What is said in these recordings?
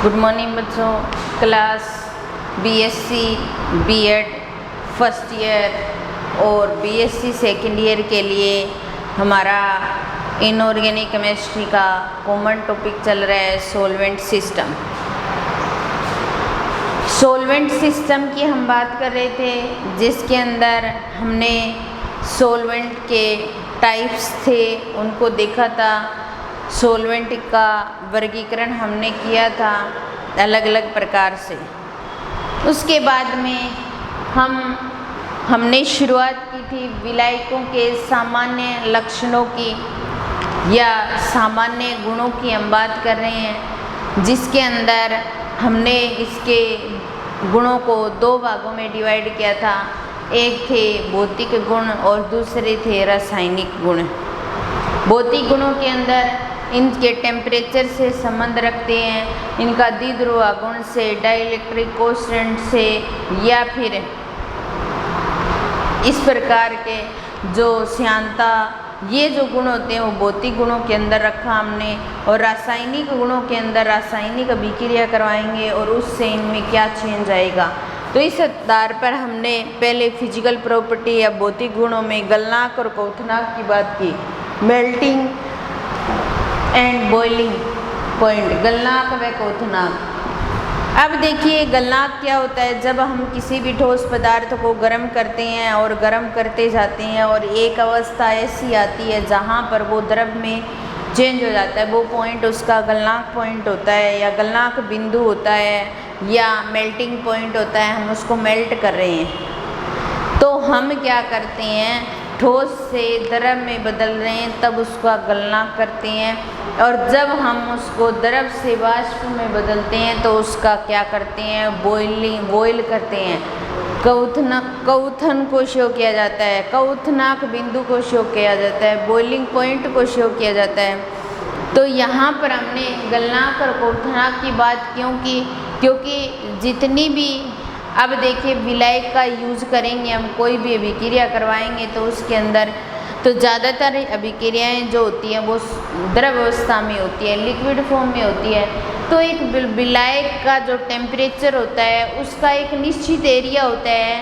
Good morning बच्चों। Class BSc BEd first year और BSc second year के लिए हमारा इनऑर्गेनिक केमिस्ट्री का कॉमन टॉपिक चल रहा है सॉल्वेंट सिस्टम। सॉल्वेंट सिस्टम की हम बात कर रहे थे, जिसके अंदर हमने सॉल्वेंट के टाइप्स थे उनको देखा था। सॉल्वेंट का वर्गीकरण हमने किया था अलग अलग प्रकार से। उसके बाद में हमने शुरुआत की थी विलायकों के सामान्य लक्षणों की या सामान्य गुणों की हम बात कर रहे हैं, जिसके अंदर हमने इसके गुणों को दो भागों में डिवाइड किया था। एक थे भौतिक गुण और दूसरे थे रासायनिक गुण। भौतिक गुणों के अंदर इनके टेम्परेचर से संबंध रखते हैं, इनका द्विध्रुव गुण से, डाइलेक्ट्रिक कोएफिशिएंट से, या फिर इस प्रकार के जो श्यानता, ये जो गुण होते हैं वो भौतिक गुणों के अंदर रखा हमने। और रासायनिक गुणों के अंदर रासायनिक अभिक्रिया करवाएंगे और उससे इनमें क्या चेंज आएगा। तो इस आधार पर हमने पहले फिजिकल प्रॉपर्टी या भौतिक गुणों में गलनांक और क्वथनांक की बात की। मेल्टिंग एंड बॉइलिंग पॉइंट, गलनांक व क्वथनांक। अब देखिए गलनांक क्या होता है। जब हम किसी भी ठोस पदार्थ को गर्म करते हैं और गर्म करते जाते हैं और एक अवस्था ऐसी आती है जहाँ पर वो द्रव में चेंज हो जाता है, वो पॉइंट उसका गलनांक पॉइंट होता है या गलनांक बिंदु होता है या मेल्टिंग पॉइंट होता है। हम उसको मेल्ट कर रहे हैं तो हम क्या करते हैं, ठोस से द्रव में बदल रहे हैं तब उसका गलनांक करते हैं। और जब हम उसको द्रव से वाष्प में बदलते हैं तो उसका क्या करते हैं, बॉयल करते हैं। क्वथन को शो किया जाता है, क्वथनांक बिंदु को शो किया जाता है, बॉइलिंग पॉइंट को शो किया जाता है। तो यहाँ पर हमने गलनांक और क्वथनांक की बात क्यों की, क्योंकि जितनी भी अब देखिए विलायक का यूज़ करेंगे हम, कोई भी अभिक्रिया करवाएंगे तो उसके अंदर तो ज़्यादातर अभिक्रियाएँ जो होती हैं वो द्रव अवस्था में होती है, लिक्विड फॉर्म में होती है। तो एक विलायक का जो टेम्परेचर होता है उसका एक निश्चित एरिया होता है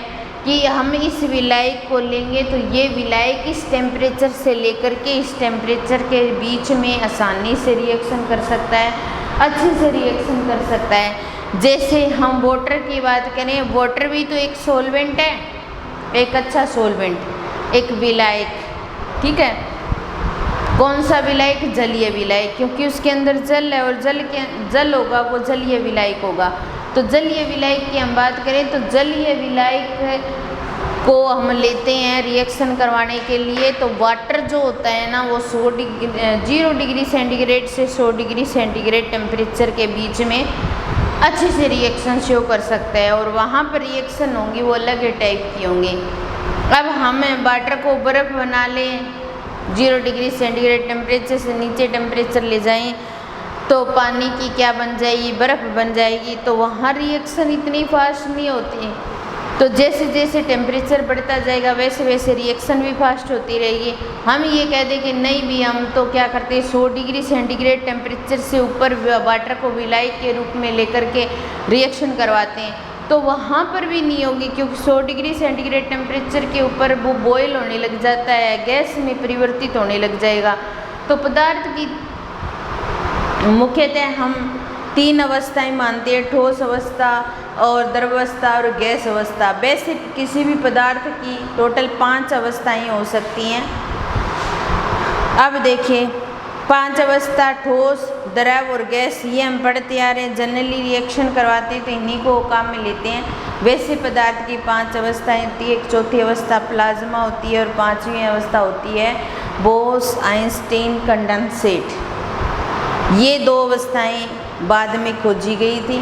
कि हम इस विलायक को लेंगे तो ये विलायक इस टेम्परेचर से लेकर के इस टेम्परेचर के बीच में आसानी से रिएक्शन कर सकता है, अच्छे से रिएक्शन कर सकता है। जैसे हम वाटर की बात करें, वाटर भी तो एक सॉल्वेंट है, एक अच्छा सॉल्वेंट, एक विलायक, ठीक है। कौन सा विलायक? जलीय विलायक, क्योंकि उसके अंदर जल है और जल होगा वो जलीय विलायक होगा। तो जलीय विलायक की हम बात करें तो जलीय विलायक को हम लेते हैं रिएक्शन करवाने के लिए। तो वाटर जो होता है ना वो 0 डिग्री सेंटीग्रेड से 100 डिग्री सेंटीग्रेड टेम्परेचर के बीच में अच्छे से रिएक्शन शो कर सकता है और वहाँ पर रिएक्शन होंगी वो अलग टाइप की होंगी। अब हम वाटर को बर्फ़ बना लें, 0 डिग्री सेंटीग्रेड टेम्परेचर से नीचे टेम्परेचर ले जाएं तो पानी की क्या बन जाएगी, बर्फ़ बन जाएगी। तो वहाँ रिएक्शन इतनी फास्ट नहीं होती। तो जैसे जैसे टेम्परेचर बढ़ता जाएगा वैसे वैसे रिएक्शन भी फास्ट होती रहेगी। हम ये कह दें कि नहीं भी, हम तो क्या करते हैं 100 डिग्री सेंटीग्रेड टेम्परेचर से ऊपर वाटर को विलायक के रूप में लेकर के रिएक्शन करवाते हैं, तो वहाँ पर भी नहीं होगी, क्योंकि 100 डिग्री सेंटीग्रेड टेम्परेचर के ऊपर वो बॉयल होने लग जाता है, गैस में परिवर्तित होने लग जाएगा। तो पदार्थ की मुख्यतः हम 3 अवस्थाएं मानते हैं, ठोस अवस्था और द्रव अवस्था और गैस अवस्था। वैसे किसी भी पदार्थ की टोटल 5 अवस्थाएं हो सकती हैं। अब देखिए 5 अवस्था, ठोस, द्रव और गैस, ये हम पढ़ते आ रहे हैं। जनरली रिएक्शन करवाते हैं तो इन्हीं को काम में लेते हैं। वैसे पदार्थ की 5 अवस्थाएं होती है। एक चौथी अवस्था प्लाज्मा होती है और 5वीं अवस्था होती है बोस आइंस्टीन कंडेंसेट। ये 2 अवस्थाएं बाद में खोजी गई थी,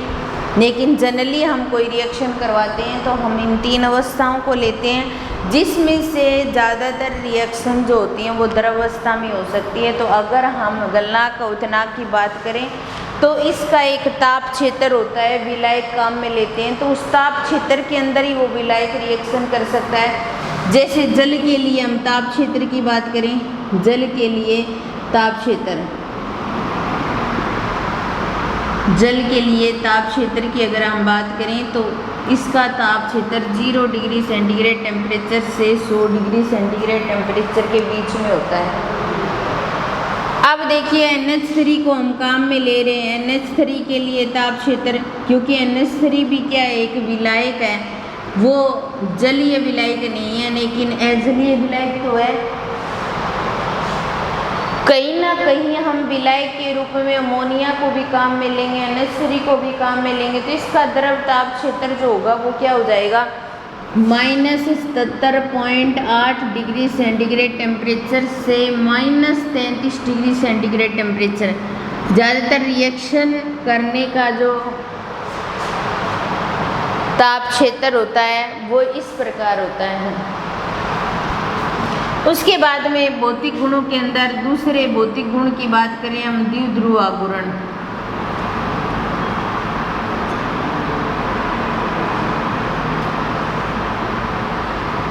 लेकिन जनरली हम कोई रिएक्शन करवाते हैं तो हम इन 3 अवस्थाओं को लेते हैं, जिसमें से ज़्यादातर रिएक्शन जो होती हैं वो द्रव अवस्था में हो सकती है। तो अगर हम गलनांक क्वथनांक की बात करें तो इसका एक ताप क्षेत्र होता है, विलायक काम में लेते हैं, तो उस ताप क्षेत्र के अंदर ही वो विलायक रिएक्शन कर सकता है। जैसे जल के लिए हम ताप क्षेत्र की बात करें, जल के लिए ताप क्षेत्र जल के लिए ताप क्षेत्र की अगर हम बात करें तो इसका ताप क्षेत्र 0 डिग्री सेंटीग्रेड टेम्परेचर से 100 डिग्री सेंटीग्रेड टेम्परेचर के बीच में होता है। अब देखिए NH3 को हम काम में ले रहे हैं। NH3 के लिए ताप क्षेत्र, क्योंकि NH3 भी क्या है, एक विलायक है, वो जलीय विलायक नहीं है लेकिन अजलीय विलायक तो है। कहीं ना कहीं हम विलायक के रूप में अमोनिया को भी काम में लेंगे, NH3 को भी काम में लेंगे, तो इसका द्रव ताप क्षेत्र जो होगा वो क्या हो जाएगा, -77.8 डिग्री सेंटीग्रेड टेम्परेचर से -33 डिग्री सेंटीग्रेड टेम्परेचर। ज़्यादातर रिएक्शन करने का जो ताप क्षेत्र होता है वो इस प्रकार होता है। उसके बाद में भौतिक गुणों के अंदर दूसरे भौतिक गुण की बात करें हम, द्विध्रुव आघूर्ण।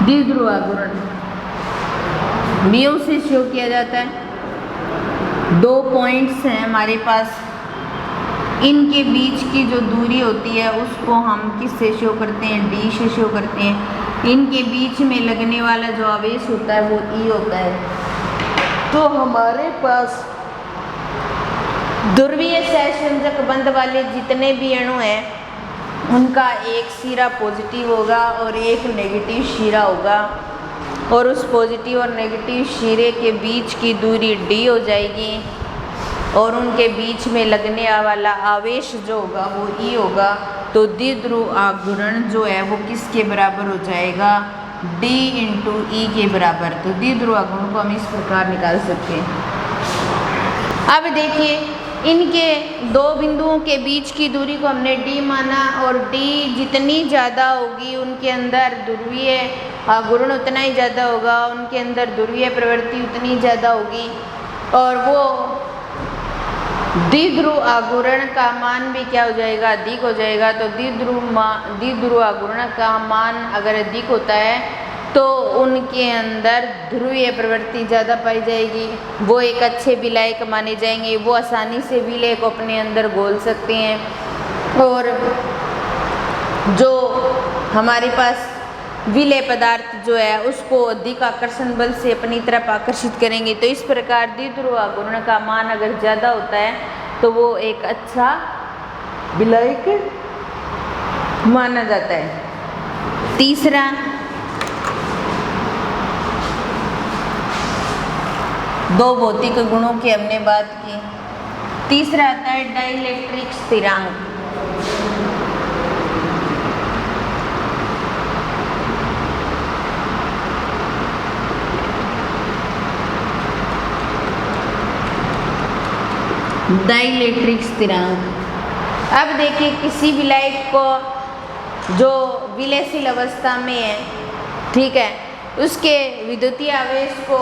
द्विध्रुव आघूर्ण म्यू से शो किया जाता है। 2 पॉइंट्स हैं हमारे पास, इनके बीच की जो दूरी होती है उसको हम किससे शो करते हैं, D से शो करते हैं। इनके बीच में लगने वाला जो आवेश होता है वो E होता है। तो हमारे पास ध्रुवीय सहसंयोजक बंध वाले जितने भी अणु हैं उनका एक सिरा पॉजिटिव होगा और एक नेगेटिव सिरा होगा, और उस पॉजिटिव और नेगेटिव सिरे के बीच की दूरी D हो जाएगी, और उनके बीच में लगने वाला आवेश जो होगा वो E होगा। तो द्विध्रुव आघूर्ण जो है वो किसके बराबर हो जाएगा, D × E के बराबर। तो द्विध्रुव आघूर्ण को हम इस प्रकार निकाल सकते हैं। अब देखिए इनके दो बिंदुओं के बीच की दूरी को हमने D माना, और D जितनी ज़्यादा होगी उनके अंदर ध्रुवीय आघूर्ण उतना ही ज़्यादा होगा, उनके अंदर ध्रुवीय प्रवृत्ति उतनी ज़्यादा होगी, और वो द्विध्रुव आघूर्ण का मान भी क्या हो जाएगा, अधिक हो जाएगा। तो द्विध्रुव आघूर्ण का मान अगर अधिक होता है तो उनके अंदर ध्रुवीय प्रवृत्ति ज़्यादा पाई जाएगी, वो एक अच्छे विलायक माने जाएंगे, वो आसानी से विलय को अपने अंदर घोल सकते हैं, और जो हमारे पास विलय पदार्थ जो है उसको अधिक आकर्षण बल से अपनी तरफ आकर्षित करेंगे। तो इस प्रकार द्विध्रुव आघूर्ण का मान अगर ज़्यादा होता है तो वो एक अच्छा विलायक माना जाता है। तीसरा, दो भौतिक गुणों की हमने बात की। तीसरा आता है डाइलेक्ट्रिक स्थिरांक। डाइलेक्ट्रिक स्थिरांक। अब देखिए किसी विलायक को जो विलयशील अवस्था में है, ठीक है, उसके विद्युतीय आवेश को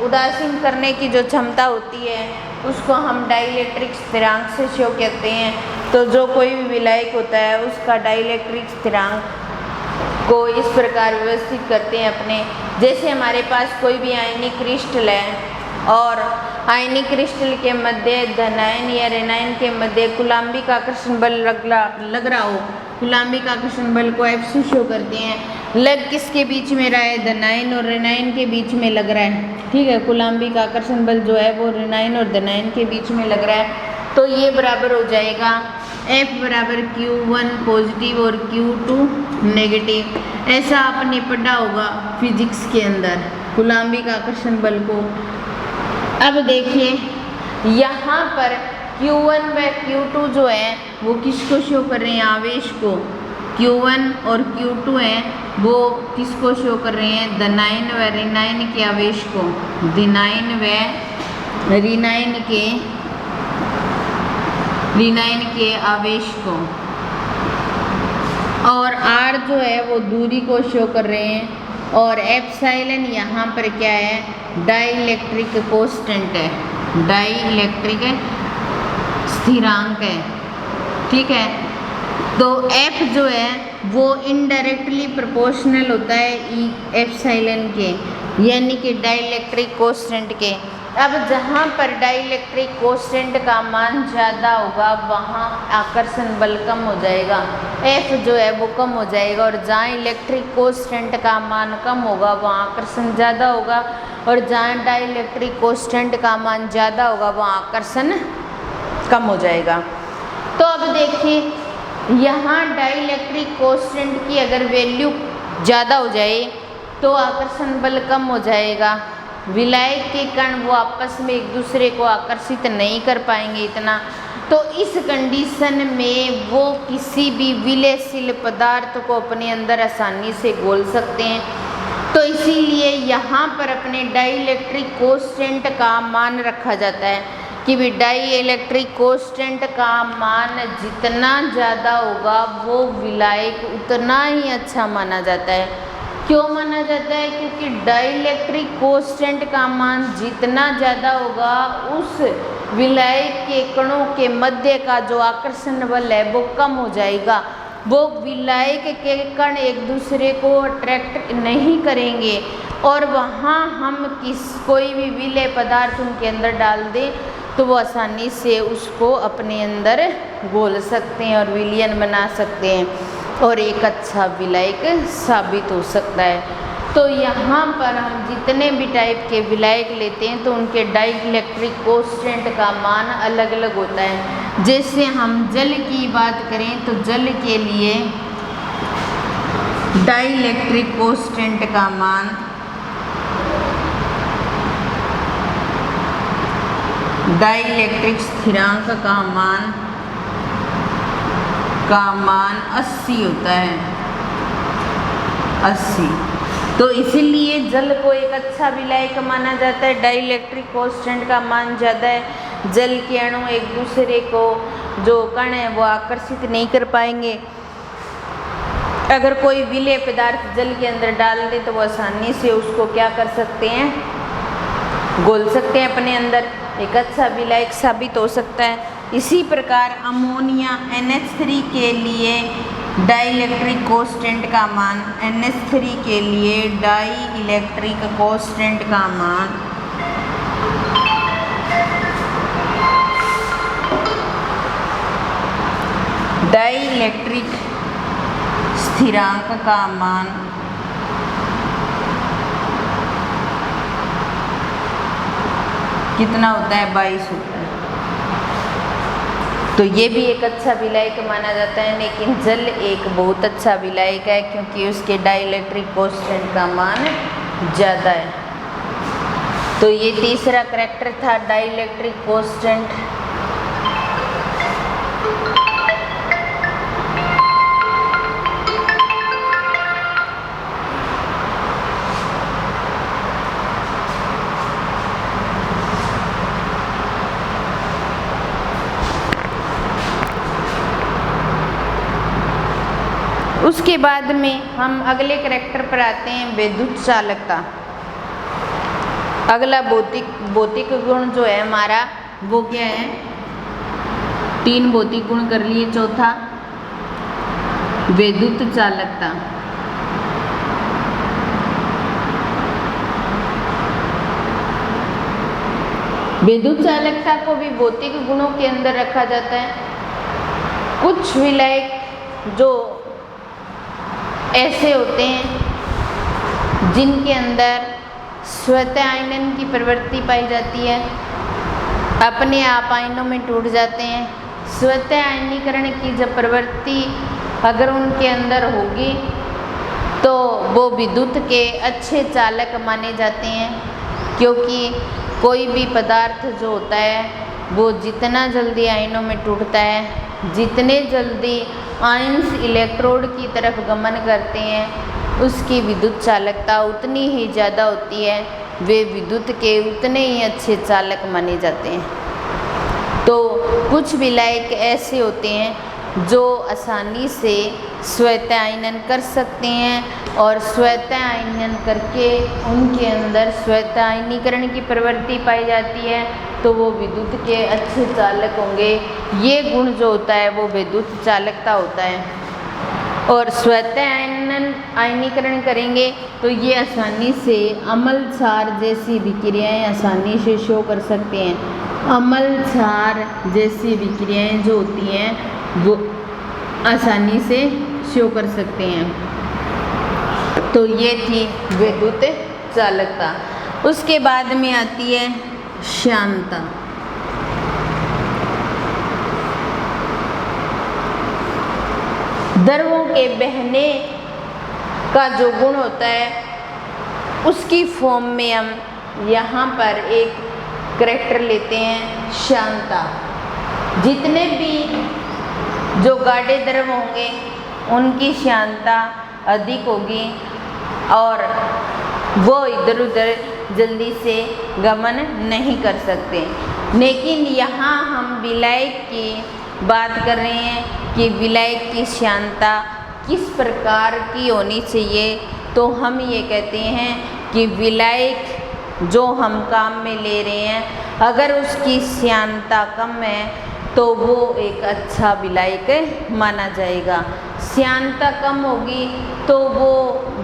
उदासीन करने की जो क्षमता होती है उसको हम डाइलेक्ट्रिक स्थिरांक से शो कहते हैं। तो जो कोई भी विलायक होता है उसका डाइलेक्ट्रिक स्थिरांक को इस प्रकार व्यवस्थित करते हैं अपने, जैसे हमारे पास कोई भी आयनिक क्रिस्टल है और आयनिक क्रिस्टल के मध्य धनायन या ऋणायन के मध्य कुलाम्बिक आकर्षण बल लग रहा हो, कुलाम्बिक आकर्षण बल को F से शो करते हैं। लग किसके बीच में रहा है, धनायन और ऋणायन के बीच में लग रहा है, ठीक है। कुलाम्बिक आकर्षण बल जो है वो ऋणायन और धनायन के बीच में लग रहा है। तो ये बराबर हो जाएगा F बराबर Q1 पॉजिटिव और Q2 नेगेटिव। ऐसा आपने पढ़ा होगा फिजिक्स के अंदर कुलाम्बिक आकर्षण बल को। अब देखिए यहाँ पर Q1 व Q2 जो है वो किसको शो कर रहे हैं, आवेश को। Q1 और Q2 हैं वो किसको शो कर रहे हैं, धनायन व ऋणायन के आवेश को, धनायन व ऋणायन के आवेश को। और R जो है वो दूरी को शो कर रहे हैं, और एप्सिलॉन यहाँ पर क्या है, डाइलेक्ट्रिक कांस्टेंट है, डाइलेक्ट्रिक स्थिरांक है, ठीक है। तो F जो है वो इनडायरेक्टली प्रोपोर्शनल होता है एप्सिलॉन के, यानी कि डाइलेक्ट्रिक कांस्टेंट के। अब जहाँ पर डाइलेक्ट्रिक कोएफिशिएंट का मान ज़्यादा होगा वहाँ आकर्षण बल कम हो जाएगा, F जो है वो कम हो जाएगा, और जहाँ इलेक्ट्रिक कोएफिशिएंट का मान कम होगा वहाँ आकर्षण ज़्यादा होगा, और जहाँ डाइलेक्ट्रिक कोएफिशिएंट का मान ज़्यादा होगा वहाँ आकर्षण कम हो जाएगा। तो अब देखिए यहाँ डाइलेक्ट्रिक कोएफिशिएंट की अगर वैल्यू ज़्यादा हो जाए तो आकर्षण बल कम हो जाएगा, विलायक के कण वो आपस में एक दूसरे को आकर्षित नहीं कर पाएंगे इतना, तो इस कंडीशन में वो किसी भी विलयशील पदार्थ को अपने अंदर आसानी से घोल सकते हैं। तो इसीलिए यहाँ पर अपने डाइलेक्ट्रिक कोएफिशिएंट का मान रखा जाता है कि भी डाइलेक्ट्रिक कोएफिशिएंट का मान जितना ज़्यादा होगा वो विलायक उतना ही अच्छा माना जाता है। क्यों माना जाता है? क्योंकि डाइलेक्ट्रिक कोएफिशिएंट का मान जितना ज़्यादा होगा उस विलायक के कणों के मध्य का जो आकर्षण बल है वो कम हो जाएगा, वो विलायक के कण एक दूसरे को अट्रैक्ट नहीं करेंगे, और वहाँ हम कोई भी विलेय पदार्थ उनके अंदर डाल दें तो वो आसानी से उसको अपने अंदर घोल सकते हैं और विलयन बना सकते हैं और एक अच्छा विलायक साबित हो सकता है। तो यहाँ पर हम जितने भी टाइप के विलायक लेते हैं तो उनके डाइलेक्ट्रिक कोएफिशिएंट का मान अलग अलग होता है। जैसे हम जल की बात करें तो जल के लिए डाइलेक्ट्रिक कोएफिशिएंट का मान डाइलेक्ट्रिक स्थिरांक का मान 80 होता है, 80। तो इसलिए जल को एक अच्छा विलायक माना जाता है, डाइलेक्ट्रिक कोएफिशिएंट का मान ज़्यादा है, जल के अणु एक दूसरे को जो कण है वो आकर्षित नहीं कर पाएंगे। अगर कोई विलेय पदार्थ जल के अंदर डाल दे तो वो आसानी से उसको क्या कर सकते हैं, घोल सकते हैं अपने अंदर, एक अच्छा विलायक साबित हो सकता है। इसी प्रकार अमोनिया NH3 के लिए डाइलेक्ट्रिक कोएफिशिएंट का मान, NH3 के लिए डाइलेक्ट्रिक कोएफिशिएंट का मान डाइलेक्ट्रिक स्थिरांक का मान कितना होता है, 22 होता है। तो ये भी एक अच्छा विलायक माना जाता है, लेकिन जल एक बहुत अच्छा विलायक है क्योंकि उसके डाइलेक्ट्रिक कोएफिशिएंट का मान ज़्यादा है। तो ये तीसरा करैक्टर था डाइलेक्ट्रिक कोएफिशिएंट। उसके बाद में हम अगले करैक्टर पर आते हैं, विद्युत चालकता। अगला भौतिक गुण जो है हमारा वो क्या है, 3 भौतिक गुण कर लिए। चौथा विद्युत चालकता। विद्युत चालकता को भी भौतिक गुणों के अंदर रखा जाता है। कुछ विलायक जो ऐसे होते हैं जिनके अंदर स्वतः आयनन की प्रवृत्ति पाई जाती है, अपने आप आयनों में टूट जाते हैं। स्वतः आयनीकरण की जब प्रवृत्ति अगर उनके अंदर होगी तो वो विद्युत के अच्छे चालक माने जाते हैं, क्योंकि कोई भी पदार्थ जो होता है वो जितना जल्दी आयनों में टूटता है, जितने जल्दी आयन्स इलेक्ट्रोड की तरफ गमन करते हैं उसकी विद्युत चालकता उतनी ही ज़्यादा होती है, वे विद्युत के उतने ही अच्छे चालक माने जाते हैं। तो कुछ विलायक ऐसे होते हैं जो आसानी से स्वतः आयनन कर सकते हैं और स्वतः आयनन करके उनके अंदर स्वतः आयनीकरण की प्रवृत्ति पाई जाती है, तो वो विद्युत के अच्छे चालक होंगे। ये गुण जो होता है वो विद्युत चालकता होता है। और स्वतः आयनीकरण करेंगे तो ये आसानी से अम्ल क्षार जैसी विक्रियाएं आसानी से शो कर सकते हैं। अम्ल क्षार जैसी विक्रियाएं जो होती हैं वो आसानी से शो कर सकते हैं। तो ये थी विद्युत चालकता। उसके बाद में आती है श्यानता। द्रवों के बहने का जो गुण होता है उसकी फॉर्म में हम यहाँ पर एक करैक्टर लेते हैं श्यानता। जितने भी जो गाढ़े द्रव होंगे उनकी श्यानता अधिक होगी और वो इधर उधर जल्दी से गमन नहीं कर सकते। लेकिन यहाँ हम विलायक की बात कर रहे हैं कि विलायक की श्यानता किस प्रकार की होनी चाहिए। तो हम ये कहते हैं कि विलायक जो हम काम में ले रहे हैं अगर उसकी श्यानता कम है तो वो एक अच्छा विलायक माना जाएगा। श्यानता कम होगी तो वो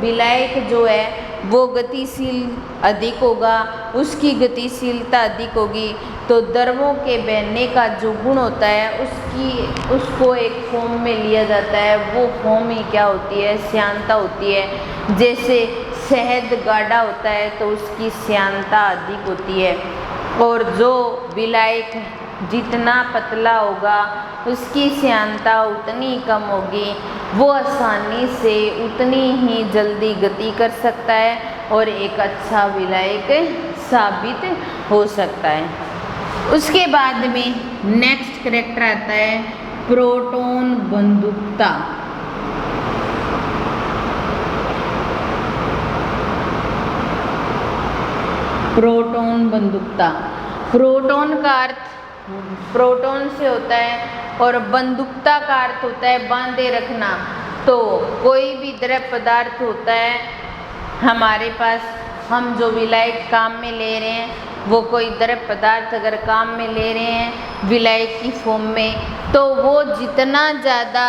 विलायक जो है वो गतिशील अधिक होगा, उसकी गतिशीलता अधिक होगी तो द्रवों के बहने का जो गुण होता है उसको एक फॉर्म में लिया जाता है। वो फॉर्म ही क्या होती है? श्यानता होती है। जैसे शहद गाढ़ा होता है तो उसकी श्यानता अधिक होती है और जो विलायक जितना पतला होगा उसकी श्यानता उतनी कम होगी। वो आसानी से उतनी ही जल्दी गति कर सकता है और एक अच्छा विलायक साबित हो सकता है। उसके बाद में नेक्स्ट करैक्टर आता है प्रोटॉन बंदूकता। प्रोटॉन बंदूकता। प्रोटॉन का अर्थ प्रोटॉन से होता है और बंदूकता का अर्थ होता है बांधे रखना। तो कोई भी द्रव पदार्थ होता है हमारे पास, हम जो विलायक काम में ले रहे हैं वो कोई द्रव पदार्थ अगर काम में ले रहे हैं विलायक की फॉर्म में तो वो जितना ज़्यादा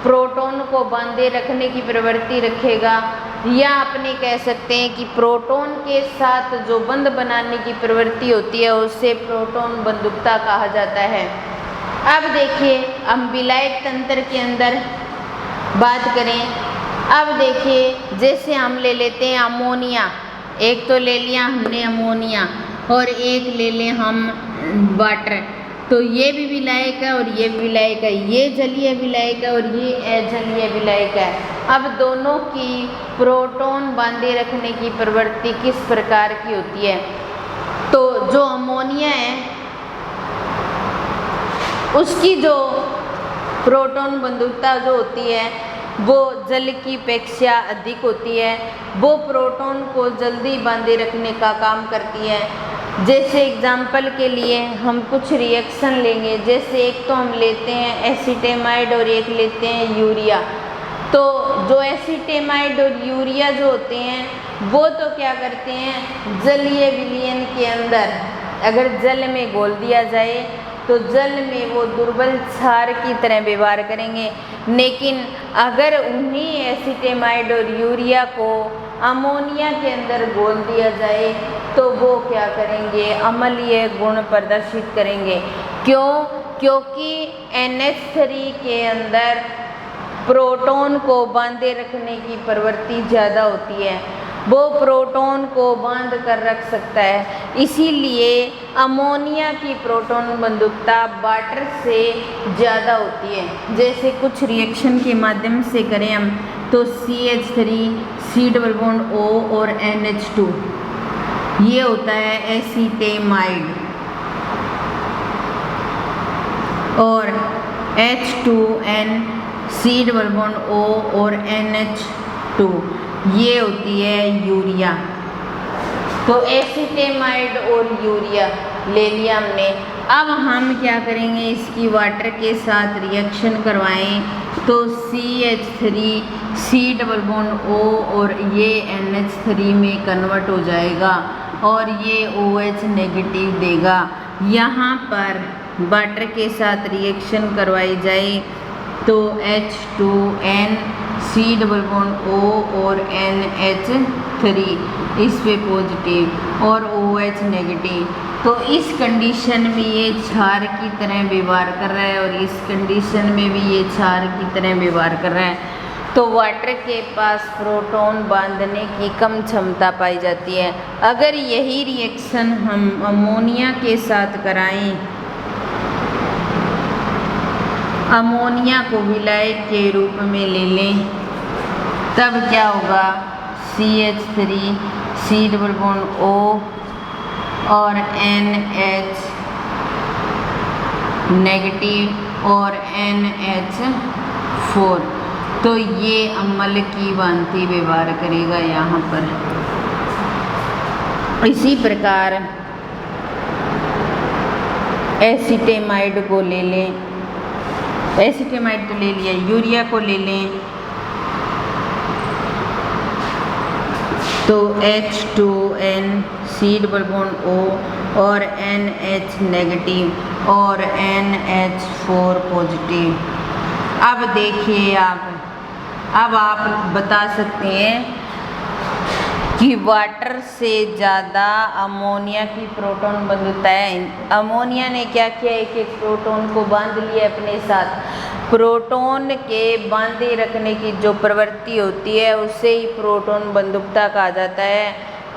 प्रोटॉन को बांधे रखने की प्रवृत्ति रखेगा या अपने कह सकते हैं कि प्रोटॉन के साथ जो बंध बनाने की प्रवृत्ति होती है उसे प्रोटॉन बंदूकता कहा जाता है। अब देखिए हम विलायक तंत्र के अंदर बात करें। अब देखिए जैसे हम ले लेते हैं अमोनिया, एक तो ले लिया हमने अमोनिया और एक ले लें हम वाटर। तो ये भी विलायक है और ये भी विलायक है, ये जलीय विलायक है और ये अजलीय विलायक है। अब दोनों की प्रोटॉन बांधे रखने की प्रवृत्ति किस प्रकार की होती है? तो जो अमोनिया है उसकी जो प्रोटॉन बंधुता जो होती है वो जल की अपेक्षा अधिक होती है। वो प्रोटॉन को जल्दी बांधे रखने का काम करती है। जैसे एग्जाम्पल के लिए हम कुछ रिएक्शन लेंगे, जैसे एक तो हम लेते हैं एसिटेमाइड और एक लेते हैं यूरिया। तो जो एसिटेमाइड और यूरिया जो होते हैं वो तो क्या करते हैं, जलीय विलयन के अंदर अगर जल में घोल दिया जाए तो जल में वो दुर्बल क्षार की तरह व्यवहार करेंगे। लेकिन अगर उन्हीं एसिटेमाइड और यूरिया को अमोनिया के अंदर घोल दिया जाए तो वो क्या करेंगे, अम्लीय गुण प्रदर्शित करेंगे। क्यों? क्योंकि NH3 के अंदर प्रोटॉन को बांधे रखने की प्रवृत्ति ज़्यादा होती है, वो प्रोटॉन को बांध कर रख सकता है। इसीलिए अमोनिया की प्रोटॉन बंधुकता वाटर से ज़्यादा होती है। जैसे कुछ रिएक्शन के माध्यम से करें हम तो CH3 C double bond O और NH2 ये होता है एसिटेमाइड और H2N C double bond O और NH2 ये होती है यूरिया। तो एसिटेमाइड और यूरिया ले लिया हमने। अब हम क्या करेंगे, इसकी वाटर के साथ रिएक्शन करवाएं तो CH3 C double bond O और ये NH3 में कन्वर्ट हो जाएगा और ये OH नेगेटिव देगा। यहाँ पर वाटर के साथ रिएक्शन करवाई जाए तो H2N C double bond O और NH3 इस पे पॉजिटिव और OH नेगेटिव। तो इस कंडीशन में ये क्षार की तरह व्यवहार कर रहा है और इस कंडीशन में भी ये क्षार की तरह व्यवहार कर रहा है। तो वाटर के पास प्रोटॉन बांधने की कम क्षमता पाई जाती है। अगर यही रिएक्शन हम अमोनिया के साथ कराएं, अमोनिया को विलायक के रूप में ले लें, तब क्या होगा? CH3 C double bond O और NH नेगेटिव और NH4। तो ये अम्ल की भांति व्यवहार करेगा यहाँ पर। इसी प्रकार एसिटेमाइड को ले लें, एसिटेमाइड तो ले लिया, यूरिया को ले लें, तो H2N C double bond O और NH नेगेटिव और NH4 पॉजिटिव। अब देखिए अब आप बता सकते हैं कि वाटर से ज़्यादा अमोनिया की प्रोटॉन बंधुता है। अमोनिया ने क्या किया? एक एक प्रोटॉन को बांध लिया अपने साथ। प्रोटॉन के बांधे रखने की जो प्रवृत्ति होती है उसे ही प्रोटॉन बंधुकता कहा जाता है।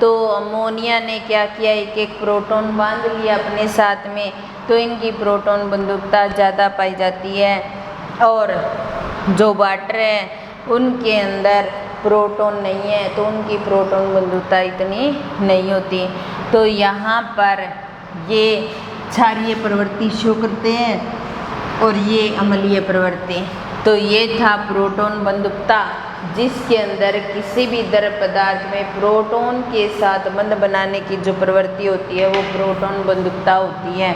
तो अमोनिया ने क्या किया? एक एक प्रोटॉन बांध लिया अपने साथ में, तो इनकी प्रोटॉन बंधुकता ज़्यादा पाई जाती है। और जो वाटर है उनके अंदर प्रोटॉन नहीं है, तो उनकी प्रोटॉन बंधुता इतनी नहीं होती। तो यहाँ पर ये क्षारीय प्रवृत्ति शो करते हैं और ये अम्लीय प्रवृत्ति। तो ये था प्रोटॉन बंधुकता, जिसके अंदर किसी भी द्रव पदार्थ में प्रोटॉन के साथ बंध बनाने की जो प्रवृत्ति होती है वो प्रोटॉन बंधुकता होती है।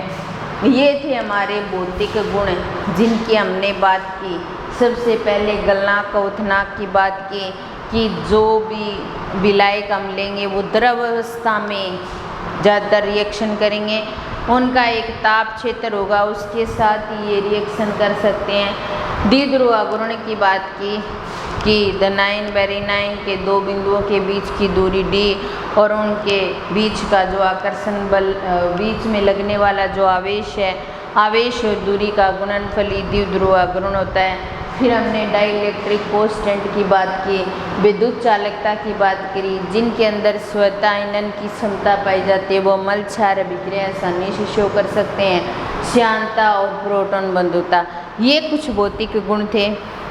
ये थे हमारे भौतिक गुण जिनकी हमने बात की। सबसे पहले गलनांक क्वथनांक की बात की कि जो भी विलायक हम लेंगे वो द्रव अवस्था में ज़्यादातर रिएक्शन करेंगे, उनका एक ताप क्षेत्र होगा, उसके साथ ही ये रिएक्शन कर सकते हैं। द्विध्रुव आघूर्ण की बात की कि द9 बेरीनाइन के दो बिंदुओं के बीच की दूरी d और उनके बीच का जो आकर्षण बल, बीच में लगने वाला जो आवेश है, आवेश और दूरी का गुणनफल ही द्विध्रुव आघूर्ण होता है। फिर हमने डाइलेक्ट्रिक कांस्टेंट की बात की, विद्युत चालकता की बात करी, जिनके अंदर स्वतः आयनन की क्षमता पाई जाती है, वो मल क्षार अभिक्रिया आसानी से शो कर सकते हैं। श्यानता और प्रोटॉन बंधुता, ये कुछ भौतिक गुण थे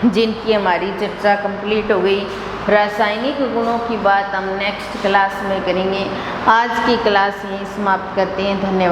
जिनकी हमारी चर्चा कंप्लीट हो गई। रासायनिक गुणों की बात हम नेक्स्ट क्लास में करेंगे। आज की क्लास यहीं समाप्त करते हैं। धन्यवाद।